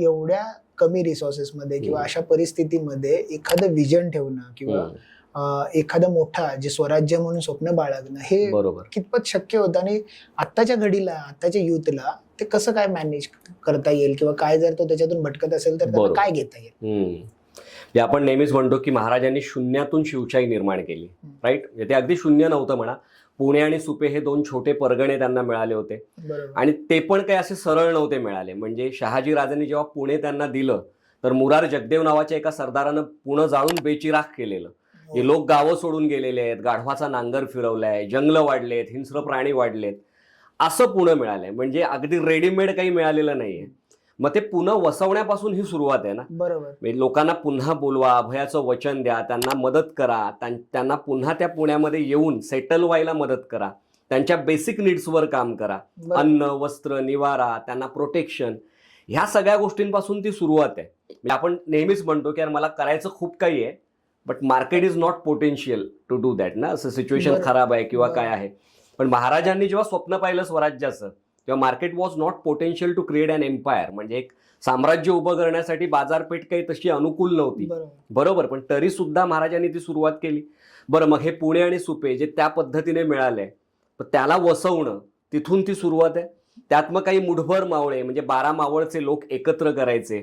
एवढ्या कमी रिसोर्सेस मध्ये किंवा अशा परिस्थितीमध्ये एखादं विजन ठेवणं किंवा एखादं मोठा जे स्वराज्य म्हणून स्वप्न बाळगणं हे कितपत शक्य होतं आणि आत्ताच्या घडीला आत्ताच्या युथला ते कसं काय मॅनेज करता येईल किंवा काय जर तो त्याच्यातून भटकत असेल तर त्याला काय घेता येईल? आपण नेहमीच म्हणतो की महाराजांनी शून्यातून शिवशाही निर्माण केली, राईट. ते अगदी शून्य नव्हतं म्हणा. पुणे आणि सुपे हे 2 छोटे परगणे त्यांना मिळाले होते आणि ते पण काही असे सरळ नव्हते मिळाले. म्हणजे शहाजी राजांनी जेव्हा पुणे त्यांना दिलं तर मुरार जगदेव नावाच्या एका सरदारानं पुणे जाळून बेचिराख केलेलं. हे लोक गावं सोडून गेलेले आहेत, गाढवाचा नांगर फिरवलाय, जंगलं वाढलेत, हिंस्र प्राणी वाढलेत, असं पुणे मिळालंय. म्हणजे अगदी रेडीमेड काही मिळालेलं नाहीये. मग ते पुणे वसवण्यापासून ही सुरुवात आहे ना. बरोबर. लोकांना पुन्हा बोलवा, अभयाचं वचन द्या, त्यांना मदत करा, त्यांना पुन्हा त्या पुण्यामध्ये येऊन सेटल व्हायला मदत करा, त्यांच्या बेसिक नीड्सवर काम करा, अन्न, वस्त्र, निवारा, त्यांना प्रोटेक्शन, ह्या सगळ्या गोष्टींपासून ती सुरुवात आहे. आपण नेहमीच म्हणतो की मला करायचं खूप काही आहे, but market is not potential to do that ना. असं सिच्युएशन खराब आहे किंवा काय आहे. पण महाराजांनी जेव्हा स्वप्न पाहिलं स्वराज्याचं तेव्हा market was not potential to create an empire. म्हणजे एक साम्राज्य उभं करण्यासाठी बाजारपेठ काही तशी अनुकूल नव्हती, बरोबर. पण तरी सुद्धा महाराजांनी ती सुरुवात केली. बरं, मग हे पुणे आणि सुपे जे त्या पद्धतीने मिळाले त्याला वसवणं, तिथून ती सुरुवात आहे. त्यात मग काही मुठभर मावळे म्हणजे 12 मावळचे लोक एकत्र करायचे,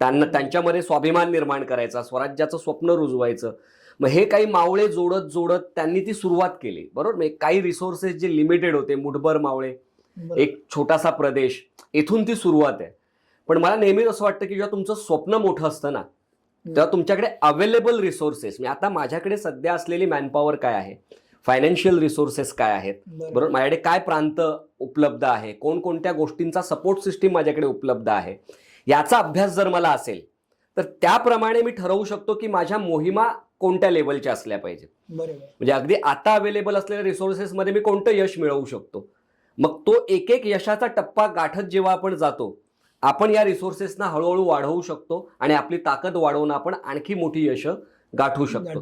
त्यांच्यामध्ये स्वाभिमान निर्माण करायचा, स्वराज्याचं स्वप्न रुजवायचं. मग हे काही मावळे जोडत जोडत त्यांनी ती सुरुवात केली, बरोबर. काही रिसोर्सेस जे लिमिटेड होते, मुठभर मावळे, एक छोटासा प्रदेश, इथून ती सुरुवात आहे. पण मला नेहमीच असं वाटतं की जेव्हा तुमचं स्वप्न मोठं असतं ना तेव्हा तुमच्याकडे अवेलेबल रिसोर्सेस, म्हणजे आता माझ्याकडे सध्या असलेली मॅनपॉवर काय आहे, फायनान्शियल रिसोर्सेस काय आहेत, बरोबर, माझ्याकडे काय प्रांत उपलब्ध आहे, कोणकोणत्या गोष्टींचा सपोर्ट सिस्टीम माझ्याकडे उपलब्ध आहे, याचा अभ्यास जर मला असेल तर त्याप्रमाणे मी ठरवू शकतो की माझ्या मोहिमा कोणत्या लेवलच्या असल्या पाहिजेत. म्हणजे अगदी आता अवेलेबल असलेल्या रिसोर्सेसमध्ये मी कोणतं यश मिळवू शकतो. मग तो एक एक यशाचा टप्पा गाठत जेव्हा आपण जातो, आपण या रिसोर्सेसना हळूहळू वाढवू शकतो आणि आपली ताकद वाढवून आपण आणखी मोठी यश गाठू शकतो.